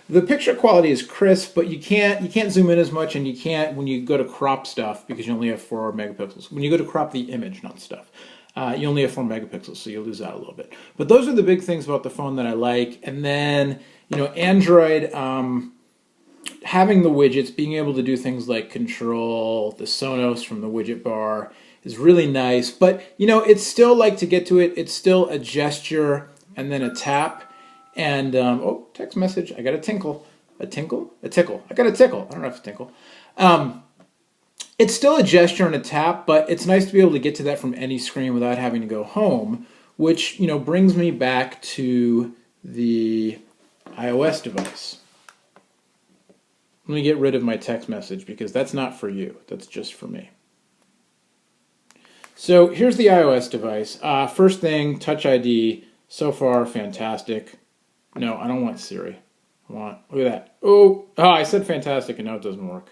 The picture quality is crisp, but you can't zoom in as much, and you can't when you go to crop stuff because you only have 4 megapixels. When you go to crop the image, not stuff, you only have 4 megapixels, so you lose out a little bit. But those are the big things about the phone that I like. And then Android. Having the widgets, being able to do things like control the Sonos from the widget bar is really nice. But it's still like to get to it. It's still a gesture and then a tap. And oh, text message. I got a tinkle. A tinkle? A tickle. I got a tickle. I don't know if it's a tinkle. It's still a gesture and a tap, but it's nice to be able to get to that from any screen without having to go home, which brings me back to the iOS device. Let me get rid of my text message because that's not for you. That's just for me. So here's the iOS device. First thing, Touch ID. So far, fantastic. No, I don't want Siri. Look at that. Oh, I said fantastic and now it doesn't work.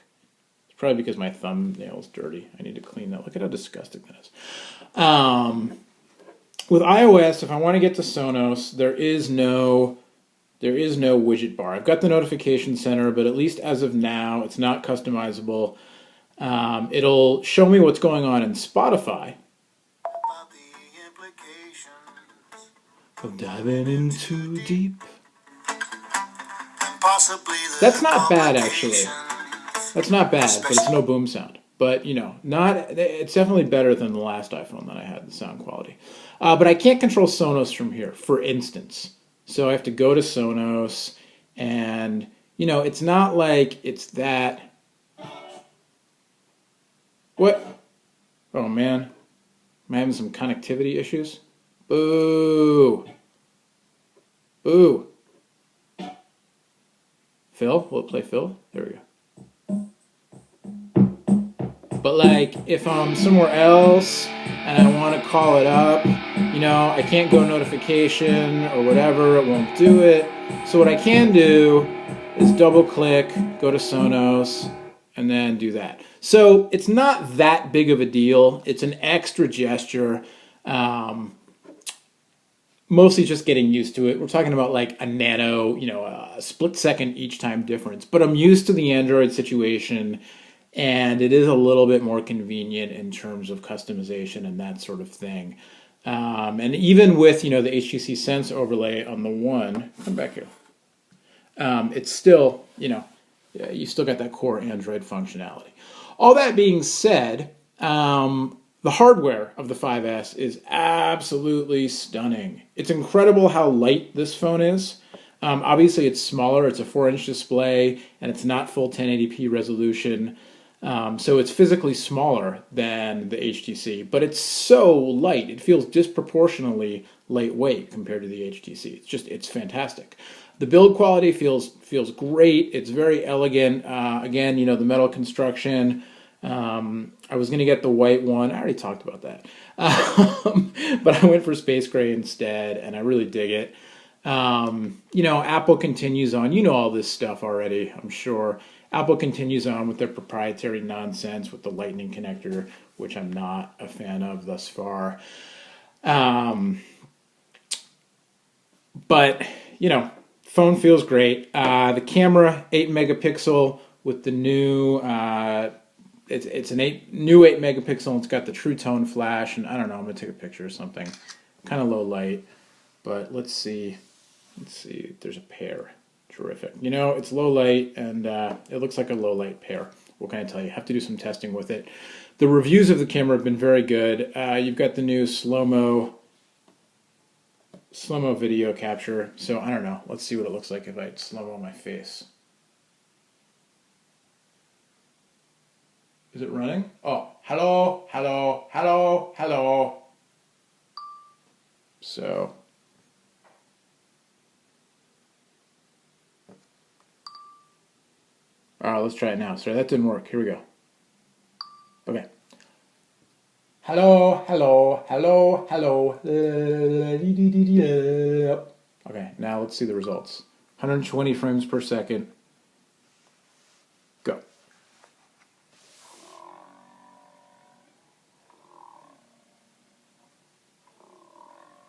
It's probably because my thumbnail's dirty. I need to clean that. Look at how disgusting that is. With iOS, if I want to get to Sonos, there is no widget bar. I've got the notification center, but at least as of now, it's not customizable. It'll show me what's going on in Spotify. Of diving in too deep. That's not bad, actually. That's not bad, but it's no boom sound. But it's definitely better than the last iPhone that I had, the sound quality. But I can't control Sonos from here, for instance. So I have to go to Sonos, and it's not like it's that. What? Oh man, am I having some connectivity issues? Boo! Boo! Phil, will it play Phil? There we go. But like, if I'm somewhere else and I want to call it up, I can't go notification or whatever, it won't do it. So what I can do is double click, go to Sonos, and then do that. So it's not that big of a deal. It's an extra gesture. Mostly just getting used to it. We're talking about like a nano, a split second each time difference. But I'm used to the Android situation, and it is a little bit more convenient in terms of customization and that sort of thing. And even with the HTC Sense overlay on the One, come back here. It's still you still got that core Android functionality. All that being said, the hardware of the 5S is absolutely stunning. It's incredible how light this phone is. Obviously, it's smaller. It's a 4-inch display, and it's not full 1080p resolution. So it's physically smaller than the HTC, but it's so light. It feels disproportionately lightweight compared to the HTC. It's fantastic. The build quality feels great. It's very elegant. Again, the metal construction. I was going to get the white one. I already talked about that. But I went for space gray instead, and I really dig it. Apple continues on. All this stuff already, I'm sure. Apple continues on with their proprietary nonsense with the lightning connector, which I'm not a fan of thus far. But, phone feels great. The camera, 8 megapixel with the new... It's a new 8 megapixel, and it's got the True Tone flash, and I don't know, I'm going to take a picture or something. Kind of low light, but let's see. There's a pair. Terrific. It's low light, and it looks like a low light pair. What can I tell you? Have to do some testing with it. The reviews of the camera have been very good. You've got the new slow-mo video capture. So I don't know. Let's see what it looks like if I slow-mo my face. Is it running? Oh, hello, hello, hello, hello. So. All right, let's try it now. Sorry, that didn't work. Here we go. Okay. Hello, hello, hello, hello. Okay, now let's see the results. 120 frames per second. Go.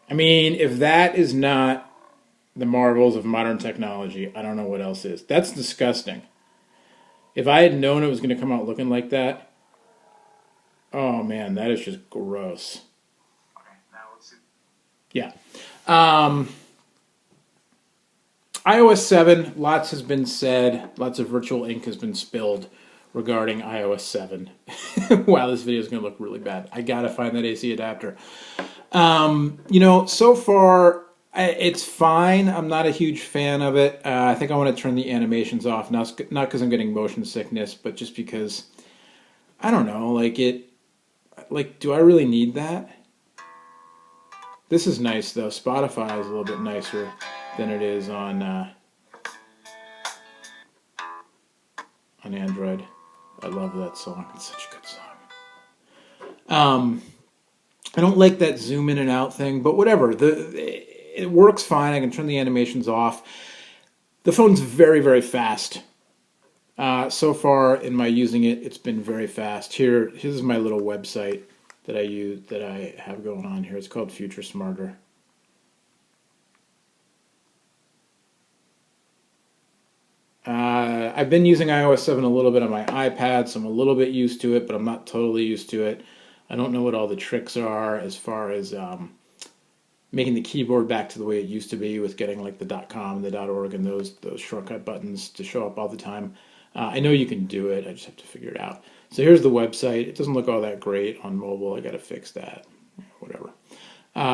I mean, if that is not The marvels of modern technology. I don't know what else is. That's disgusting. If I had known it was going to come out looking like that, oh man, that is just gross. Okay, now let's see. Yeah. Um, iOS 7, lots has been said, lots of virtual ink has been spilled regarding iOS 7. Wow, this video is going to look really bad. I got to find that AC adapter. So far, it's fine. I'm not a huge fan of it. I think I want to turn the animations off, not because I'm getting motion sickness, but just because, I don't know, do I really need that? This is nice, though. Spotify is a little bit nicer than it is on Android. I love that song. It's such a good song. I don't like that zoom in and out thing, but whatever. It works fine. I can turn the animations off. The phone's very, very fast. So far in my using it, it's been very fast. Here's my little website that I have going on here. It's called Future Smarter. I've been using iOS 7 a little bit on my iPad, so I'm a little bit used to it, but I'm not totally used to it. I don't know what all the tricks are as far as making the keyboard back to the way it used to be with getting like the .com and the .org and those shortcut buttons to show up all the time. I know you can do it. I just have to figure it out. So here's the website. It doesn't look all that great on mobile. I got to fix that. Whatever.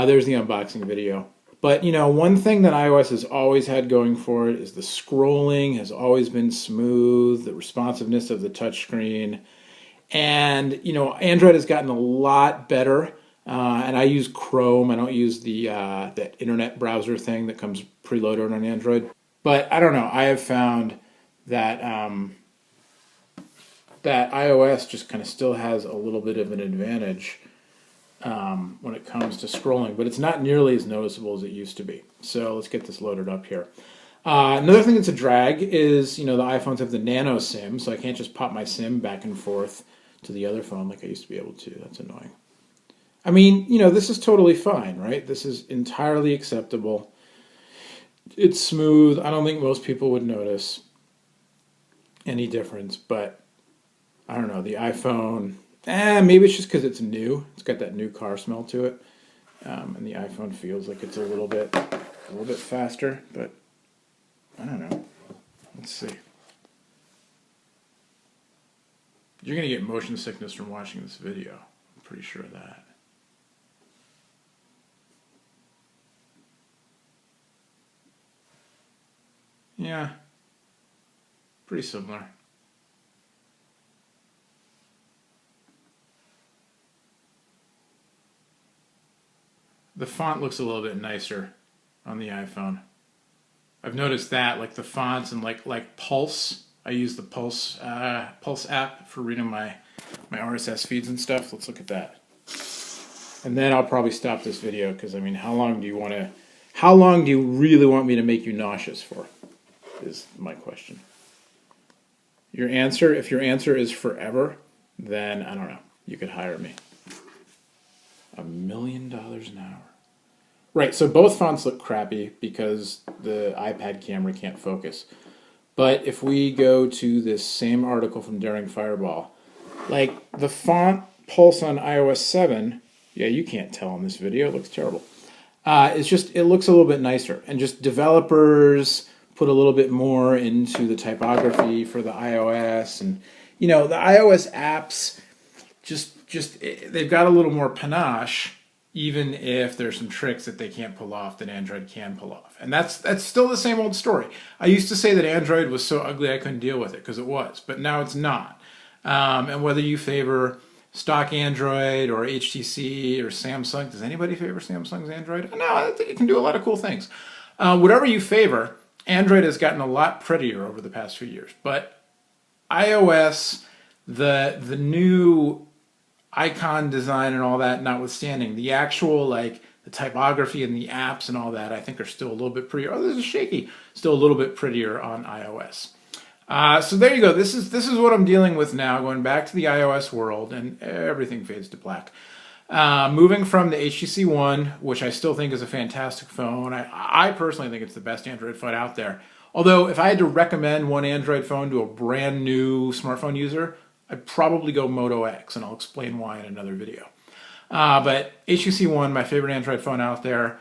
There's the unboxing video. But, one thing that iOS has always had going for it is the scrolling has always been smooth, the responsiveness of the touchscreen. And, Android has gotten a lot better. And I use Chrome. I don't use that internet browser thing that comes preloaded on Android. But I don't know. I have found that that iOS just kind of still has a little bit of an advantage when it comes to scrolling, but it's not nearly as noticeable as it used to be. So let's get this loaded up here. Another thing that's a drag is, the iPhones have the nano SIM, so I can't just pop my SIM back and forth to the other phone like I used to be able to. That's annoying. I mean, this is totally fine, right? This is entirely acceptable. It's smooth. I don't think most people would notice any difference, but I don't know. The iPhone, maybe it's just because it's new. It's got that new car smell to it, and the iPhone feels like it's a little bit faster. But I don't know. Let's see. You're gonna get motion sickness from watching this video. I'm pretty sure of that. Yeah, pretty similar. The font looks a little bit nicer on the iPhone. I've noticed that, like the fonts and like Pulse. I use the Pulse app for reading my RSS feeds and stuff. Let's look at that. And then I'll probably stop this video because how long do you really want me to make you nauseous for? Is my question. If your answer is forever, then I don't know. You could hire me. $1 million an hour. Right, so both fonts look crappy because the iPad camera can't focus. But if we go to this same article from Daring Fireball, like the font Pulse on iOS 7, yeah, you can't tell in this video, it looks terrible. It looks a little bit nicer. And just developers put a little bit more into the typography for the iOS. And, the iOS apps they've got a little more panache, even if there's some tricks that they can't pull off that Android can pull off. And that's still the same old story. I used to say that Android was so ugly I couldn't deal with it, because it was, but now it's not. And whether you favor stock Android or HTC or Samsung, does anybody favor Samsung's Android? No, I think it can do a lot of cool things. Whatever you favor, Android has gotten a lot prettier over the past few years. But iOS, the new icon design and all that notwithstanding, the actual the typography and the apps and all that I think are still a little bit prettier. Oh, this is shaky. Still a little bit prettier on iOS. So there you go. This is what I'm dealing with now, going back to the iOS world, and everything fades to black. Moving from the HTC One, which I still think is a fantastic phone. I personally think it's the best Android phone out there. Although, if I had to recommend one Android phone to a brand new smartphone user, I'd probably go Moto X, and I'll explain why in another video. But HTC One, my favorite Android phone out there.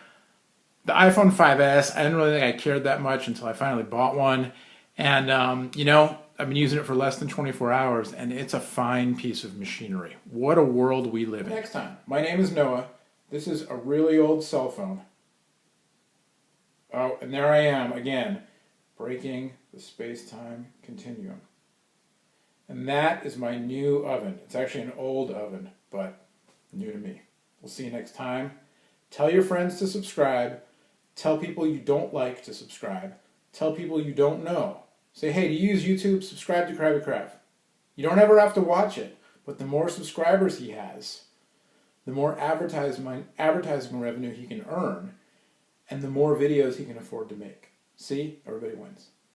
The iPhone 5S, I didn't really think I cared that much until I finally bought one. And, you know, I've been using it for less than 24 hours, and it's a fine piece of machinery. What a world we live in. Next time, my name is Noah. This is a really old cell phone. Oh, and there I am again, breaking the space-time continuum. And that is my new oven. It's actually an old oven, but new to me. We'll see you next time. Tell your friends to subscribe. Tell people you don't like to subscribe. Tell people you don't know. Say, hey, do you use YouTube? Subscribe to Krabby Krav. You don't ever have to watch it, but the more subscribers he has, the more advertising revenue he can earn, and the more videos he can afford to make. See? Everybody wins.